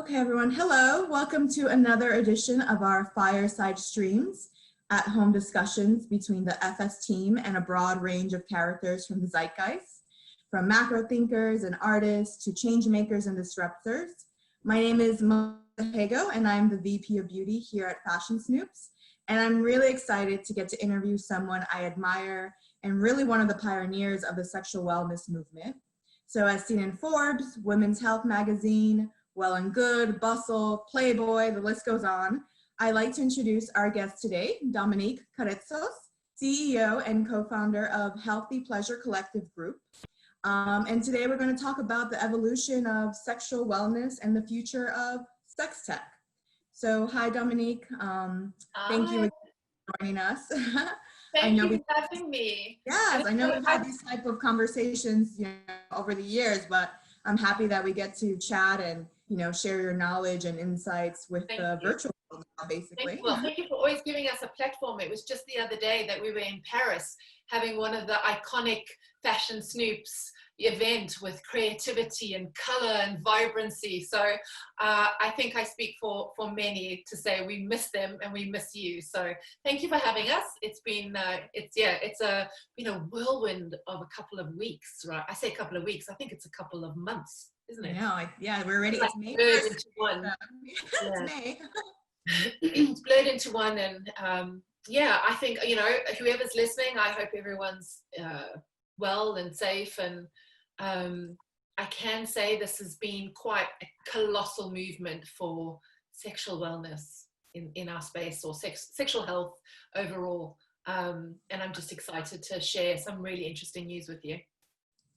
Okay, everyone. Hello. Welcome to another edition of our Fireside Streams, at-home discussions between the FS team and a broad range of characters from the zeitgeist, from macro thinkers and artists to changemakers and disruptors. My name is Hago, and I'm the VP of Beauty here at Fashion Snoops. And I'm really excited to get to interview someone I admire and really one of the pioneers of the sexual wellness movement. So as seen in Forbes, Women's Health magazine, Well and Good, Bustle, Playboy, the list goes on. I'd like to introduce our guest today, Dominnique Karetsos, CEO and co-founder of Healthy Pleasure Collective Group. And today we're going to talk about the evolution of sexual wellness and the future of sex tech. So hi, Dominnique. Thank you for joining us. Thank you for having me. Yes, I know we've had these type of conversations, over the years, but I'm happy that we get to chat and, share your knowledge and insights with the virtual world now, basically. Thank you for always giving us a platform. It was just the other day that we were in Paris having one of the iconic Fashion Snoops event with creativity and color and vibrancy. So I think I speak for many to say we miss them and we miss you. So thank you for having us. It's been it's been a whirlwind of a couple of weeks, right? I say a couple of weeks. I think it's a couple of months, isn't it? No, yeah, we're ready. It's May. Blurred into one. It's May. It's blurred into one, and I think whoever's listening, I hope everyone's well and safe, and I can say this has been quite a colossal movement for sexual wellness in our space, or sexual health overall, and I'm just excited to share some really interesting news with you.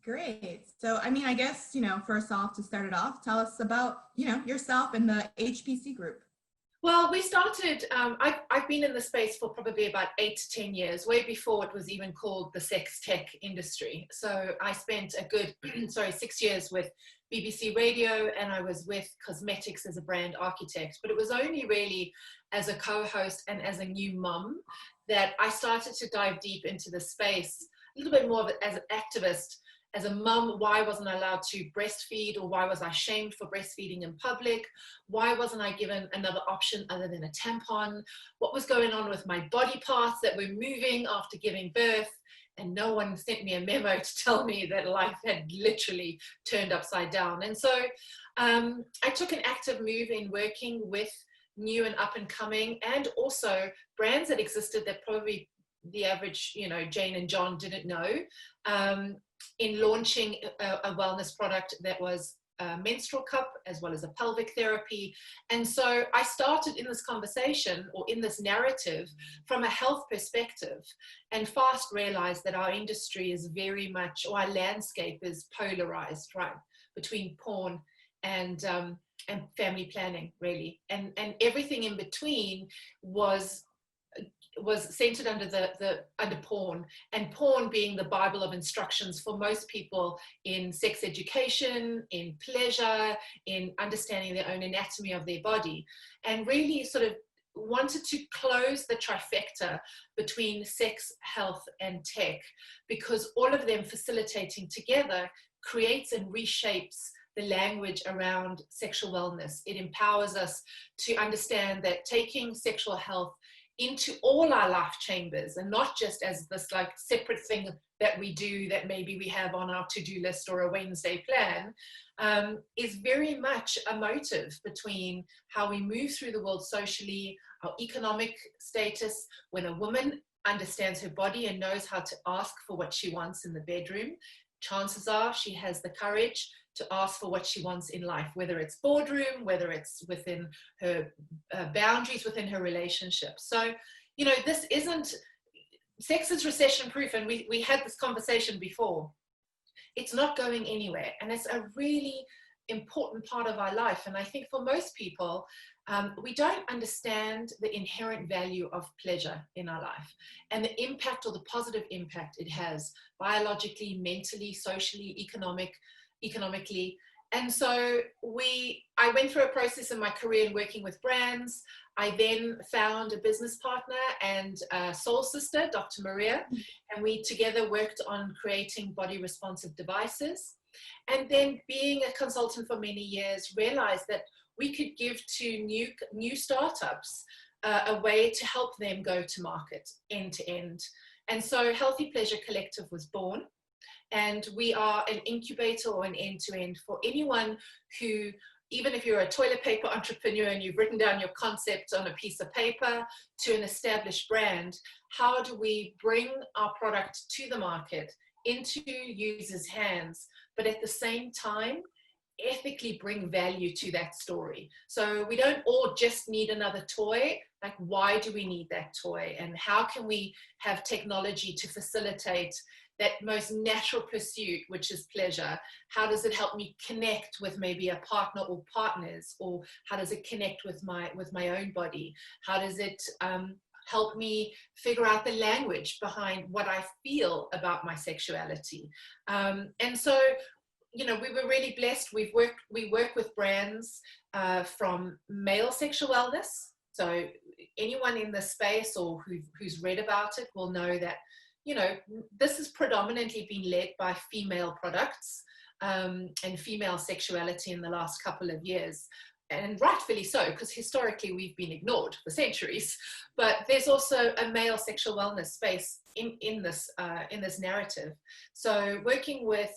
Great. So, I guess, first off, to start it off, tell us about, yourself and the HPC group. Well, we started, I've been in the space for probably about 8 to 10 years, way before it was even called the sex tech industry. So I spent a good, 6 years with BBC Radio, and I was with cosmetics as a brand architect. But it was only really as a co-host and as a new mum that I started to dive deep into the space, a little bit more of it as an activist. As a mum, why wasn't I allowed to breastfeed, or why was I shamed for breastfeeding in public? Why wasn't I given another option other than a tampon? What was going on with my body parts that were moving after giving birth? And no one sent me a memo to tell me that life had literally turned upside down. And so I took an active move in working with new and up and coming, and also brands that existed that probably the average, Jane and John didn't know, in launching a wellness product that was a menstrual cup as well as a pelvic therapy. And so I started in this conversation, or in this narrative, from a health perspective, and fast realized that our industry is very much, or our landscape is polarized, right, between porn and family planning, really, and everything in between was centered under porn, and porn being the Bible of instructions for most people in sex education, in pleasure, in understanding their own anatomy of their body, and really sort of wanted to close the trifecta between sex, health, and tech, because all of them facilitating together creates and reshapes the language around sexual wellness. It empowers us to understand that taking sexual health into all our life chambers, and not just as this separate thing that we do that maybe we have on our to-do list or a Wednesday plan, is very much a motive between how we move through the world socially, our economic status. When a woman understands her body and knows how to ask for what she wants in the bedroom, chances are she has the courage to ask for what she wants in life, whether it's boardroom, whether it's within her boundaries, within her relationship. So, this isn't, sex is recession proof, and we had this conversation before. It's not going anywhere, and it's a really important part of our life. And I think for most people, we don't understand the inherent value of pleasure in our life, and the impact, or the positive impact it has biologically, mentally, socially, economically. And so I went through a process in my career in working with brands. I then found a business partner and a soul sister, Dr. Maria, and we together worked on creating body responsive devices. And then, being a consultant for many years, realized that we could give to new startups a way to help them go to market end to end. And so Healthy Pleasure Collective was born, and we are an incubator or an end-to-end for anyone who, even if you're a toilet paper entrepreneur and you've written down your concept on a piece of paper, to an established brand, how do we bring our product to the market, into users' hands, but at the same time, ethically bring value to that story? So we don't all just need another toy. Like, why do we need that toy? And how can we have technology to facilitate that most natural pursuit, which is pleasure? How does it help me connect with maybe a partner or partners? Or how does it connect with my own body? How does it help me figure out the language behind what I feel about my sexuality? And so, you know, we were really blessed. We work with brands from male sexual wellness. So anyone in the space or who's read about it will know that, you know, this has predominantly been led by female products and female sexuality in the last couple of years. And rightfully so, because historically we've been ignored for centuries. But there's also a male sexual wellness space in this narrative. So working with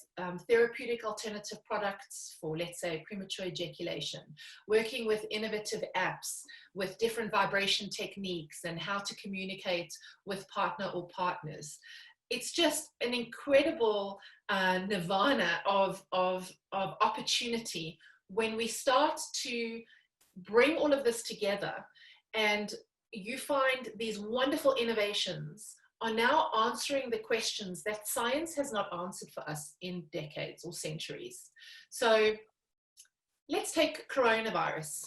therapeutic alternative products for, let's say, premature ejaculation, working with innovative apps, with different vibration techniques and how to communicate with partner or partners. It's just an incredible nirvana of opportunity when we start to bring all of this together, and you find these wonderful innovations are now answering the questions that science has not answered for us in decades or centuries. So let's take coronavirus.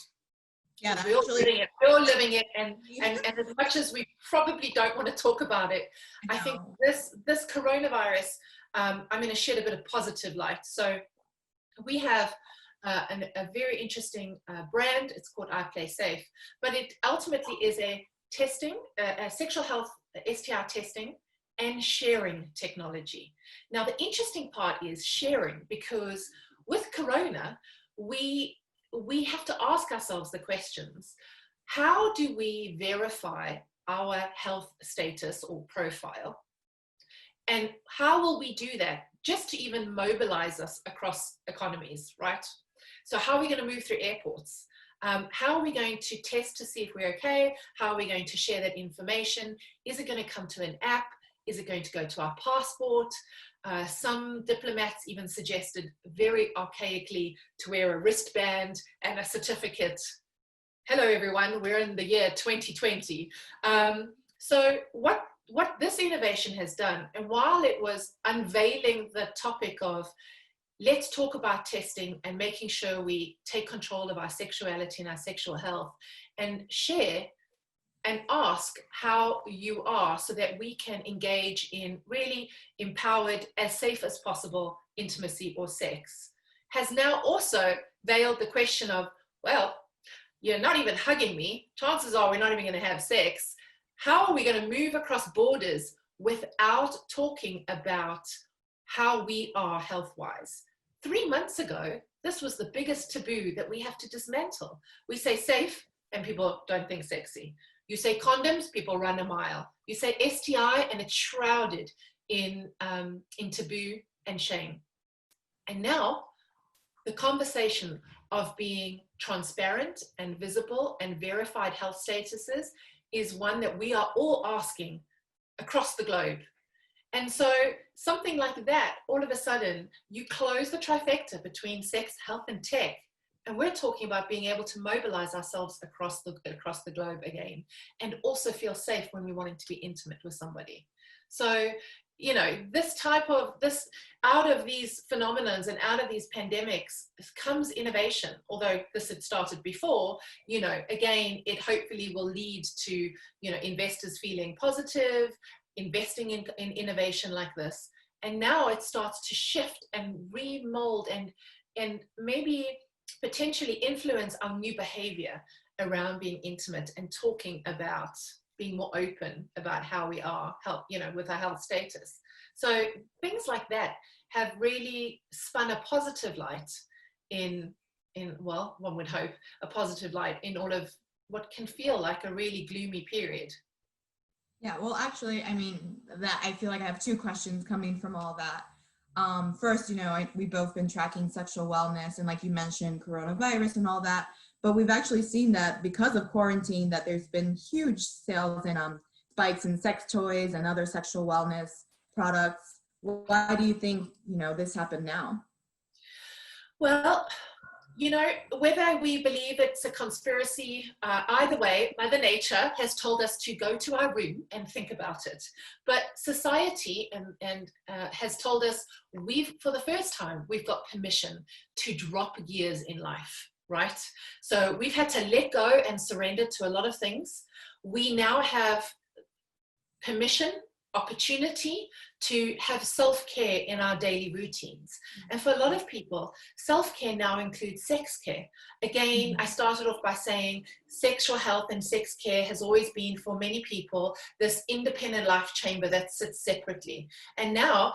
Yeah, we're all living it, and as much as we probably don't want to talk about it, I think this coronavirus, I'm going to shed a bit of positive light. So we have a very interesting brand. It's called I Play Safe, but it ultimately is a sexual health STI testing and sharing technology. Now, the interesting part is sharing, because with Corona, we have to ask ourselves the questions: how do we verify our health status or profile? And how will we do that just to even mobilize us across economies, right? So how are we going to move through airports? How are we going to test to see if we're okay? How are we going to share that information? Is it going to come to an app? Is it going to go to our passport? Some diplomats even suggested very archaically to wear a wristband and a certificate. Hello, everyone. We're in the year 2020. So what this innovation has done, and while it was unveiling the topic of let's talk about testing and making sure we take control of our sexuality and our sexual health, and share and ask how you are so that we can engage in really empowered, as safe as possible intimacy or sex, has now also veiled the question of, well, you're not even hugging me. Chances are we're not even going to have sex. How are we going to move across borders without talking about how we are health-wise? 3 months ago, this was the biggest taboo that we have to dismantle. We say safe, and people don't think sexy. You say condoms, people run a mile. You say STI, and it's shrouded in taboo and shame. And now, the conversation of being transparent and visible and verified health statuses is one that we are all asking across the globe. And so something like that, all of a sudden, you close the trifecta between sex, health, and tech. And we're talking about being able to mobilize ourselves across the globe again, and also feel safe when we're wanting to be intimate with somebody. So, you know, out of these phenomenons and out of these pandemics comes innovation. Although this had started before, you know, again, it hopefully will lead to, you know, investors feeling positive, investing in innovation like this. And now it starts to shift and remold and maybe potentially influence our new behavior around being intimate and talking about being more open about how we are, you know, with our health status. So things like that have really spun a positive light in well, one would hope, a positive light in all of what can feel like a really gloomy period. Yeah, well, actually, I mean, that I feel like I have two questions coming from all that. First, we've both been tracking sexual wellness and, like you mentioned, coronavirus and all that, but we've actually seen that because of quarantine that there's been huge sales and spikes in sex toys and other sexual wellness products. Why do you think, this happened now? Well, whether we believe it's a conspiracy, either way, Mother Nature has told us to go to our room and think about it. But society has told us for the first time, we've got permission to drop gears in life, right? So we've had to let go and surrender to a lot of things. We now have permission, opportunity to have self-care in our daily routines. And for a lot of people, self-care now includes sex care. Again, I started off by saying sexual health and sex care has always been, for many people, this independent life chamber that sits separately. And now,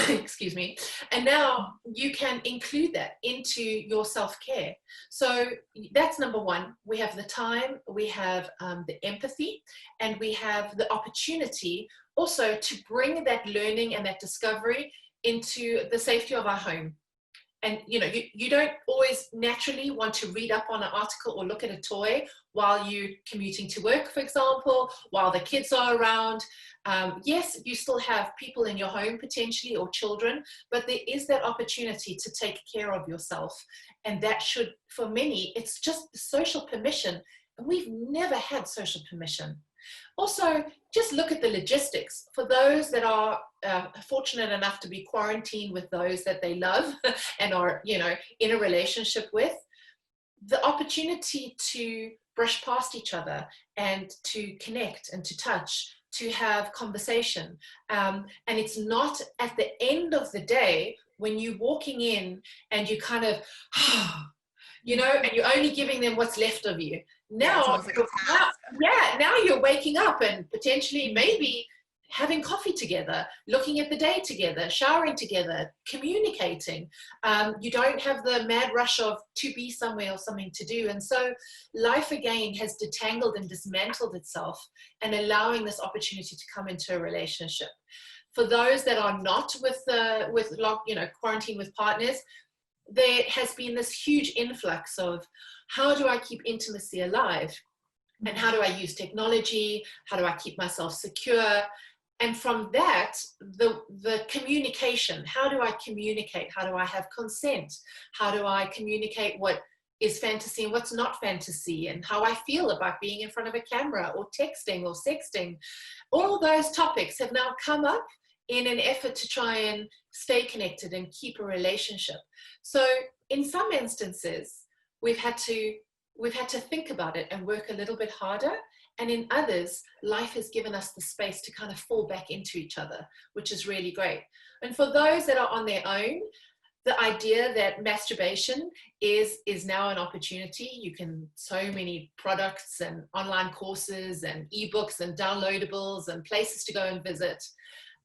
excuse me, and now you can include that into your self-care. So that's number one. We have the time, we have the empathy, and we have the opportunity also to bring that learning and that discovery into the safety of our home. And you don't always naturally want to read up on an article or look at a toy while you're commuting to work, for example, while the kids are around. Yes, you still have people in your home potentially, or children, but there is that opportunity to take care of yourself. And that should, for many, it's just social permission. And we've never had social permission. Also, just look at the logistics. For those that are fortunate enough to be quarantined with those that they love and are, in a relationship with, the opportunity to brush past each other and to connect and to touch, to have conversation. And it's not at the end of the day when you're walking in and you kind of, and you're only giving them what's left of you. Now, now you're waking up and potentially maybe having coffee together, looking at the day together, showering together, communicating. You don't have the mad rush of to be somewhere or something to do. And so life again has detangled and dismantled itself and allowing this opportunity to come into a relationship. For those that are not with quarantine with partners, there has been this huge influx of how do I keep intimacy alive? And how do I use technology? How do I keep myself secure? And from that, the communication, how do I communicate? How do I have consent? How do I communicate what is fantasy and what's not fantasy, and how I feel about being in front of a camera or texting or sexting? All those topics have now come up in an effort to try and stay connected and keep a relationship. So in some instances, we've had to think about it and work a little bit harder. And in others, life has given us the space to kind of fall back into each other, which is really great. And for those that are on their own, the idea that masturbation is now an opportunity. You can, so many products and online courses and ebooks and downloadables and places to go and visit.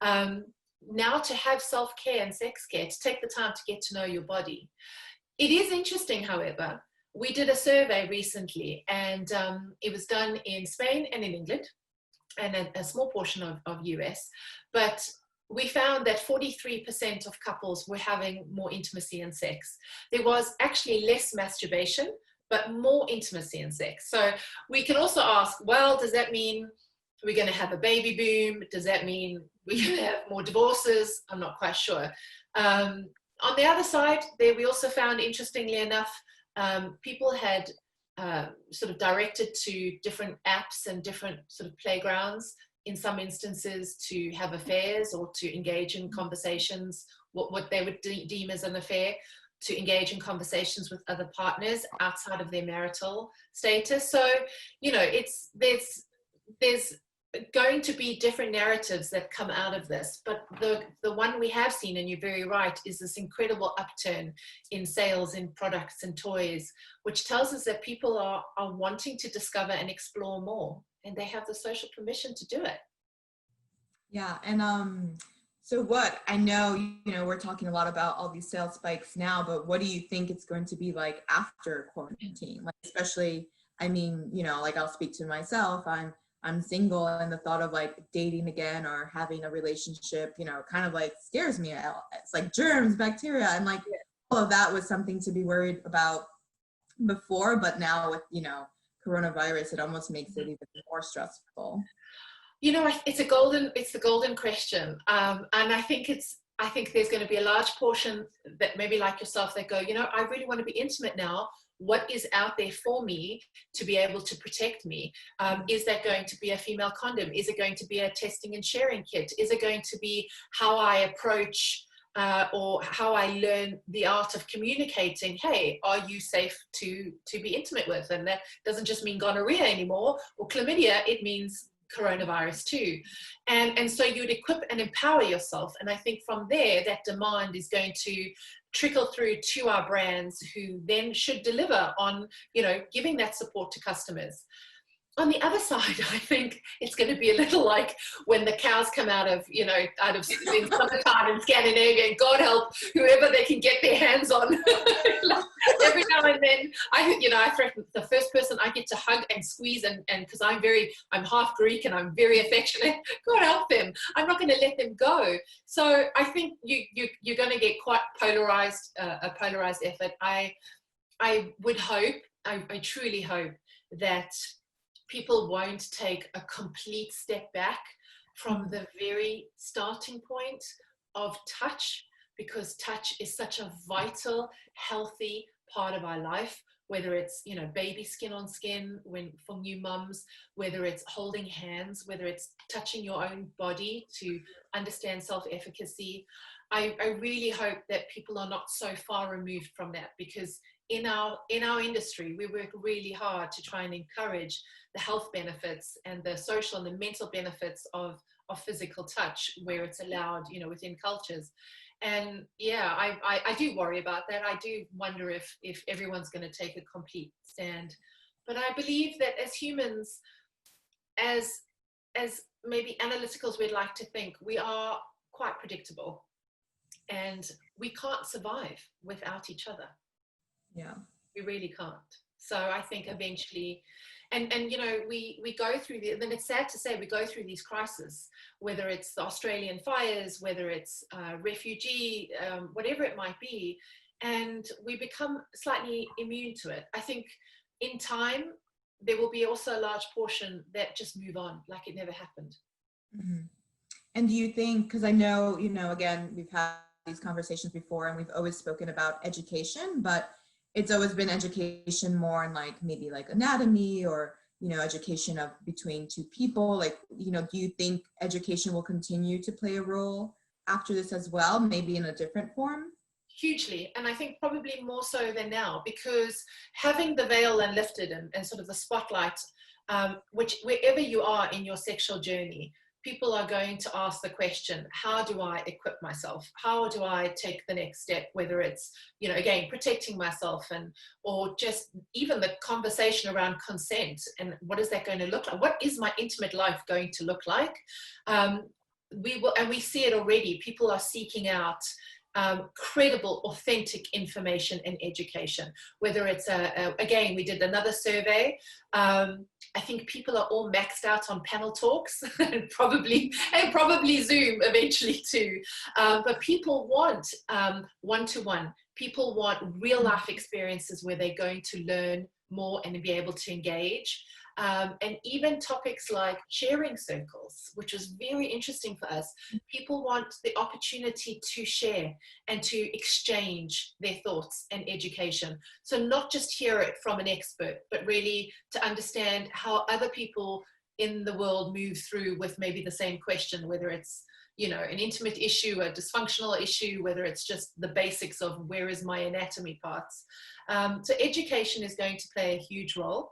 Now to have self-care and sex care, to take the time to get to know your body. It is interesting, however, we did a survey recently, and it was done in Spain and in England, and a small portion of US, but we found that 43% of couples were having more intimacy and sex. There was actually less masturbation, but more intimacy and sex. So we can also ask, well, does that mean we're going to have a baby boom? Does that mean we're going to have more divorces? I'm not quite sure. On the other side, we also found, interestingly enough, people had sort of directed to different apps and different sort of playgrounds, in some instances, to have affairs or to engage in conversations, what they would deem as an affair, to engage in conversations with other partners outside of their marital status. So, there's going to be different narratives that come out of this, but the one we have seen, and you're very right, is this incredible upturn in sales in products and toys, which tells us that people are wanting to discover and explore more, and they have the social permission to do it. Yeah, and So what, I know, we're talking a lot about all these sales spikes now, but what do you think it's going to be like after quarantine? Like, especially, I mean, like I'll speak to myself, I'm single, and the thought of like dating again or having a relationship, kind of like scares me. It's like germs, bacteria, and like all of that was something to be worried about before, but now with, coronavirus, it almost makes it even more stressful. It's the golden question. And I think there's going to be a large portion that maybe like yourself that go, I really want to be intimate now. What is out there for me to be able to protect me? Is that going to be a female condom? Is it going to be a testing and sharing kit? Is it going to be how I approach or how I learn the art of communicating? Hey, are you safe to be intimate with? And that doesn't just mean gonorrhea anymore or chlamydia. It means coronavirus too. And so you'd equip and empower yourself. And I think from there, that demand is going to trickle through to our brands, who then should deliver on, giving that support to customers. On the other side, I think it's going to be a little like when the cows come out of summertime in Scandinavia, and God help whoever they can get their hands on. Every now and then, I threaten the first person I get to hug and squeeze, and because I'm half Greek and I'm very affectionate. God help them. I'm not going to let them go. So I think you're going to get quite a polarized effort. I would hope, I truly hope that people won't take a complete step back from the very starting point of touch, because touch is such a vital, healthy part of our life, whether it's, baby skin on skin for new mums, whether it's holding hands, whether it's touching your own body to understand self-efficacy. I really hope that people are not so far removed from that, because in our industry, we work really hard to try and encourage the health benefits and the social and the mental benefits of physical touch where it's allowed, within cultures. And yeah, I do worry about that. I do wonder if everyone's going to take a complete stand. But I believe that as humans, as maybe analytical as we'd like to think, we are quite predictable, and we can't survive without each other. Yeah, we really can't. So I think eventually, and we go through then it's sad to say we go through these crises, whether it's the Australian fires, whether it's refugee, whatever it might be, and we become slightly immune to it. I think in time there will be also a large portion that just move on like it never happened. Mm-hmm. And do you think, because I know, again, we've had these conversations before, and we've always spoken about education, but it's always been education more in like maybe like anatomy or, education of between two people. Like, do you think education will continue to play a role after this as well, maybe in a different form? Hugely. And I think probably more so than now, because having the veil then lifted and sort of the spotlight, which wherever you are in your sexual journey, people are going to ask the question, how do I equip myself? How do I take the next step? Whether it's, again, protecting myself or just even the conversation around consent and what is that going to look like? What is my intimate life going to look like? We see it already. People are seeking out credible, authentic information and education. Whether it's again, we did another survey. I think people are all maxed out on panel talks and probably Zoom eventually too. But people want one-to-one. People want real life experiences where they're going to learn more and be able to engage. And even topics like sharing circles, which was very interesting for us. People want the opportunity to share and to exchange their thoughts and education. So not just hear it from an expert, but really to understand how other people in the world move through with maybe the same question, whether it's, an intimate issue, a dysfunctional issue, whether it's just the basics of where is my anatomy parts. So education is going to play a huge role.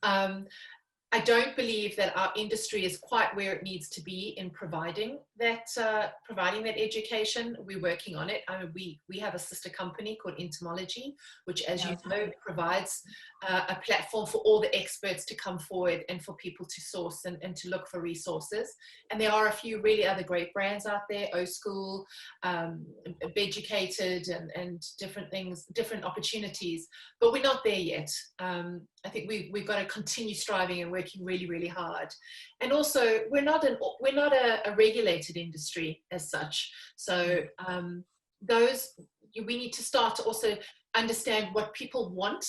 I I don't believe that our industry is quite where it needs to be in providing that education. We're working on it. I mean, we have a sister company called Entomology, which, as you know, provides a platform for all the experts to come forward and for people to source and to look for resources. And there are a few really other great brands out there, O School, Beducated, and different things, different opportunities, but we're not there yet. I think we've got to continue striving and working really, really hard. And also, we're not a regulated industry as such. So we need to start to also understand what people want,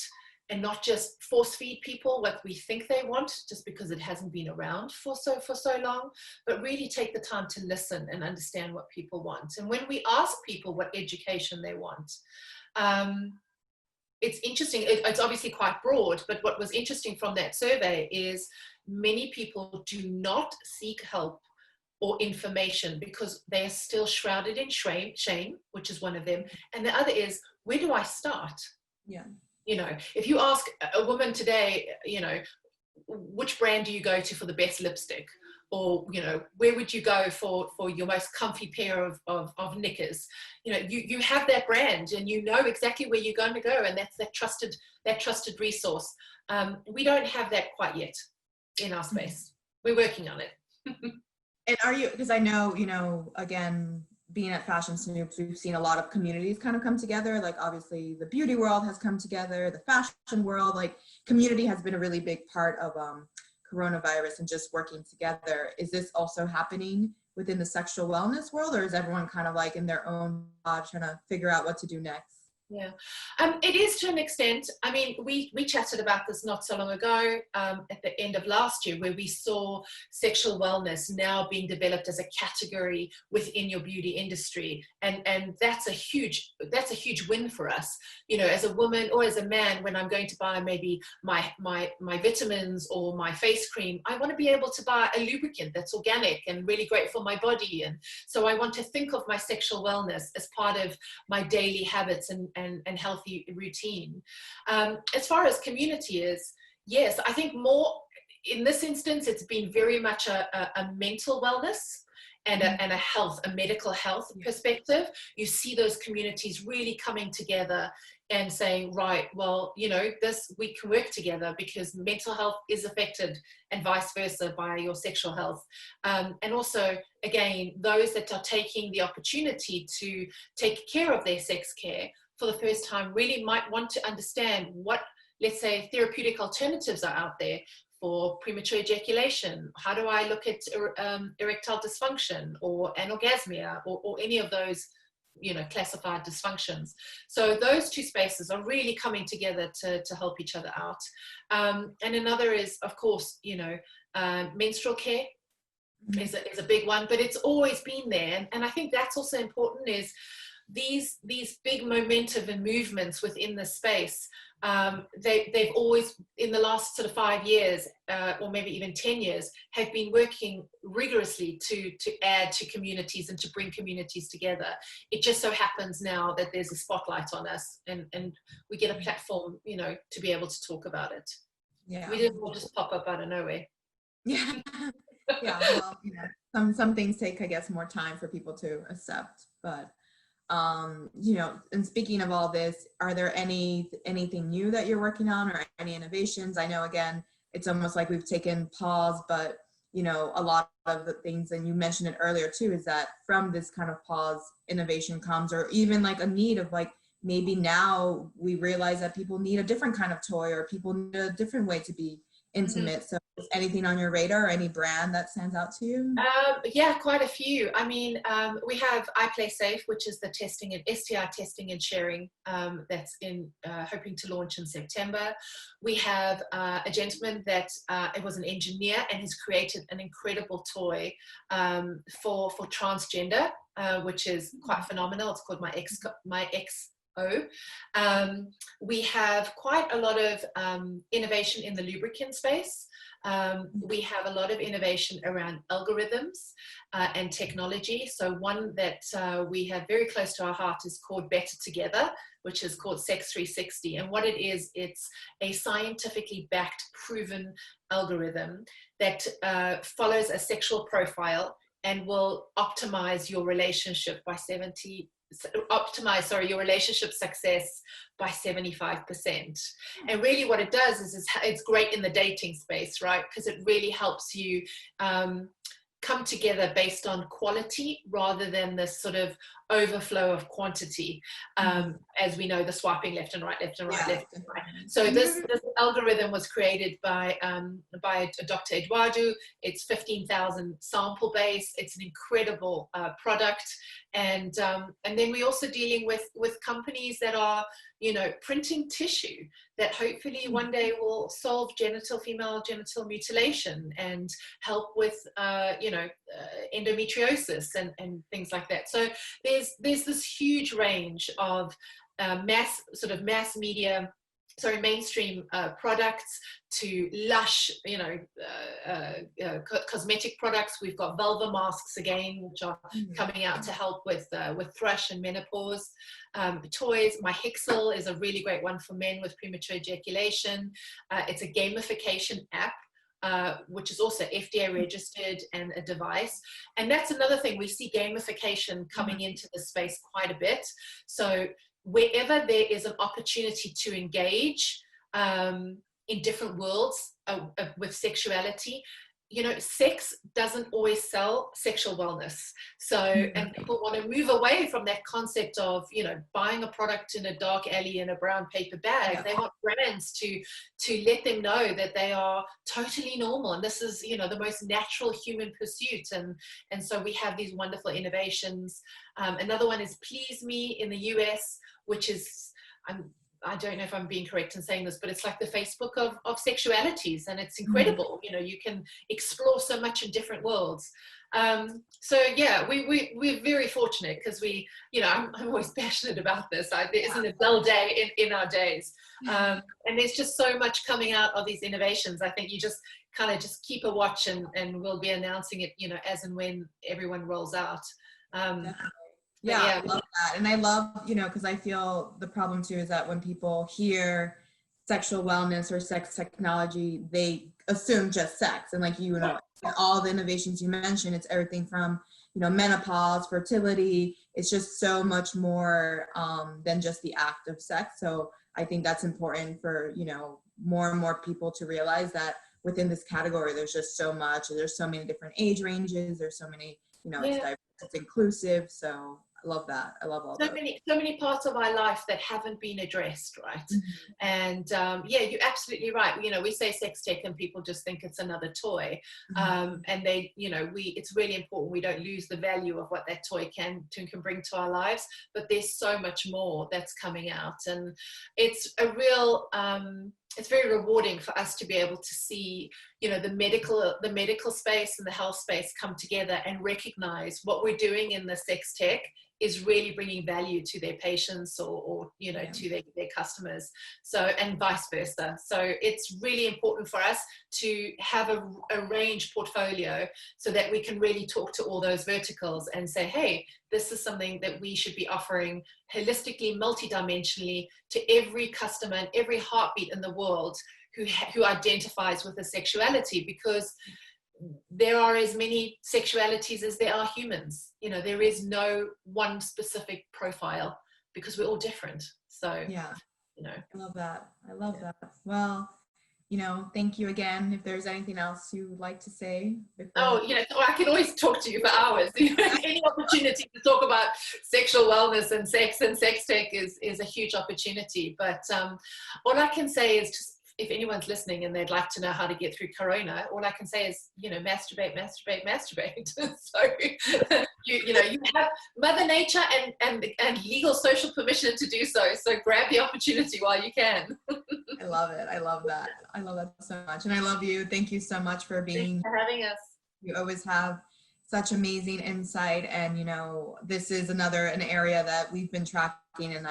and not just force feed people what we think they want just because it hasn't been around for so long, but really take the time to listen and understand what people want. And when we ask people what education they want, it's interesting. It's obviously quite broad, but what was interesting from that survey is many people do not seek help or information because they are still shrouded in shame, which is one of them. And the other is, where do I start? Yeah. You know, if you ask a woman today, you know, which brand do you go to for the best lipstick? Or, you know, where would you go for your most comfy pair of knickers? You know, you have that brand and you know exactly where you're going to go, and that's that trusted resource. We don't have that quite yet in our space. We're working on it. And are you, because I know, you know, again, being at Fashion Snoops, we've seen a lot of communities kind of come together. Like, obviously the beauty world has come together, the fashion world, like community has been a really big part of coronavirus and just working together. Is this also happening within the sexual wellness world, or is everyone kind of like in their own pod trying to figure out what to do next? Yeah, it is to an extent. I mean, we chatted about this not so long ago at the end of last year, where we saw sexual wellness now being developed as a category within your beauty industry, and that's a huge win for us. You know, as a woman or as a man, when I'm going to buy maybe my vitamins or my face cream, I want to be able to buy a lubricant that's organic and really great for my body, and so I want to think of my sexual wellness as part of my daily habits and healthy routine. As far as community is, yes, I think more in this instance, it's been very much a mental wellness and a medical health perspective. You see those communities really coming together and saying, right, well, you know, we can work together because mental health is affected and vice versa by your sexual health. And also, again, those that are taking the opportunity to take care of their sex care for the first time really might want to understand what, let's say, therapeutic alternatives are out there for premature ejaculation. How do I look at erectile dysfunction or anorgasmia or any of those, you know, classified dysfunctions? So those two spaces are really coming together to help each other out. And another is, of course, you know, menstrual care is a big one, but it's always been there. And I think that's also important, is these big momentum and movements within the space, they've always, in the last sort of 5 years, or maybe even 10 years, have been working rigorously to add to communities and to bring communities together. It just so happens now that there's a spotlight on us, and we get a platform, you know, to be able to talk about it. Yeah, we didn't all just pop up out of nowhere. Yeah. Yeah, well, you know, some things take, I guess, more time for people to accept, but you know, and speaking of all this, are there anything new that you're working on, or any innovations? I know, again, it's almost like we've taken pause, but you know, a lot of the things, and you mentioned it earlier too, is that from this kind of pause, innovation comes, or even like a need of like, maybe now we realize that people need a different kind of toy, or people need a different way to be intimate. So is anything on your radar, or any brand that stands out to you? Yeah, quite a few. I mean, we have I Play Safe, which is the testing and STI testing and sharing, that's hoping to launch in September. We have a gentleman that it was an engineer and has created an incredible toy for transgender, which is quite phenomenal. It's called My X. We have quite a lot of innovation in the lubricant space. We have a lot of innovation around algorithms and technology. So one that we have very close to our heart is called Better Together, which is called Sex 360. And what it is, it's a scientifically backed, proven algorithm that follows a sexual profile and will optimize your relationship by your relationship success by 75%. And really what it does is it's great in the dating space, right? Because it really helps you come together based on quality rather than this sort of overflow of quantity. As we know, the swiping left and right, left and right, left and right. So this algorithm was created by Dr. Eduardo. It's 15,000 sample base. It's an incredible product. And then we're also dealing with companies that are, you know, printing tissue that hopefully one day will solve female genital mutilation and help with, endometriosis and things like that. So there's this huge range of mainstream products to lush, cosmetic products. We've got vulva masks again, which are coming out to help with thrush and menopause. Toys. My Hixel is a really great one for men with premature ejaculation. It's a gamification app. Which is also FDA registered and a device. And that's another thing. We see gamification coming into the space quite a bit. So wherever there is an opportunity to engage in different worlds with sexuality, you know, sex doesn't always sell sexual wellness. So, and people want to move away from that concept of, you know, buying a product in a dark alley in a brown paper bag. They want brands to let them know that they are totally normal. And this is, you know, the most natural human pursuit. And so we have these wonderful innovations. Another one is Please Me in the US, which is, I don't know if I'm being correct in saying this, but it's like the Facebook of sexualities, and it's incredible. You know, you can explore so much in different worlds. So yeah, we're very fortunate because I'm always passionate about this. There isn't a dull day in our days. And there's just so much coming out of these innovations. I think you just kind of just keep a watch and we'll be announcing it, you know, as and when everyone rolls out. Yeah, I love that. And I love, you know, because I feel the problem too is that when people hear sexual wellness or sex technology, they assume just sex. And like, you know, all the innovations you mentioned, it's everything from, you know, menopause, fertility. It's just so much more than just the act of sex. So I think that's important for, you know, more and more people to realize that within this category, there's just so much. There's so many different age ranges. There's so many, you know, it's diverse, it's inclusive. So I love that. I love all that. So many parts of our life that haven't been addressed, right? And you're absolutely right. You know, we say sex tech and people just think it's another toy. And they, you know, it's really important we don't lose the value of what that toy can bring to our lives. But there's so much more that's coming out, and it's a real it's very rewarding for us to be able to see, you know, the medical space and the health space come together and recognize what we're doing in the sex tech is really bringing value to their patients or you know, to their customers. So, and vice versa. So it's really important for us to have a range portfolio so that we can really talk to all those verticals and say, hey, this is something that we should be offering holistically, multidimensionally to every customer and every heartbeat in the world who identifies with a sexuality, because there are as many sexualities as there are humans. You know, there is no one specific profile because we're all different. So, yeah, you know. I love that. I love that. Well, you know, thank you again. If there's anything else you would like to say. Oh, you know, I can always talk to you for hours. Any opportunity to talk about sexual wellness and sex tech is a huge opportunity. But all I can say is just, if anyone's listening and they'd like to know how to get through Corona, all I can say is, you know, masturbate. So, you know, you have Mother Nature and legal social permission to do so. So grab the opportunity while you can. I love it. I love that. I love that so much. And I love you. Thank you so much for being. Thanks for having us. You always have such amazing insight. And, you know, this is an area that we've been tracking, and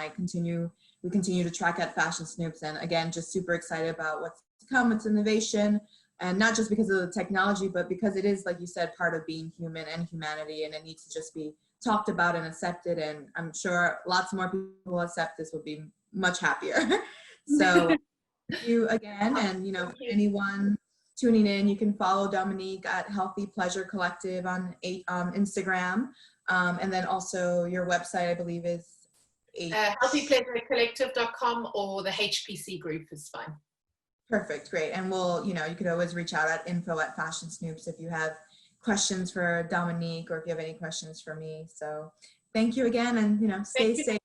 we continue to track at Fashion Snoops. And again, just super excited about what's to come. It's innovation. And not just because of the technology, but because it is, like you said, part of being human and humanity, and it needs to just be talked about and accepted. And I'm sure lots more people will accept this, will be much happier. So thank you again. And, you know, for anyone tuning in, you can follow Dominnique at Healthy Pleasure Collective on Instagram. And then also your website, I believe, is healthypleasurecollective.com, or the HPC group is fine. Perfect, great. And we'll, you know, you could always reach out at info@FashionSnoops if you have questions for Dominnique, or if you have any questions for me. So thank you again, and, you know, stay safe.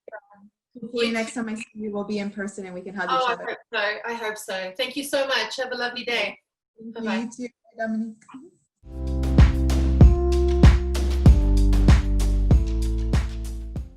Hopefully next time I see you, we'll be in person and we can hug each other. I hope so. I hope so. Thank you so much. Have a lovely day. Bye-bye. You too, Dominnique.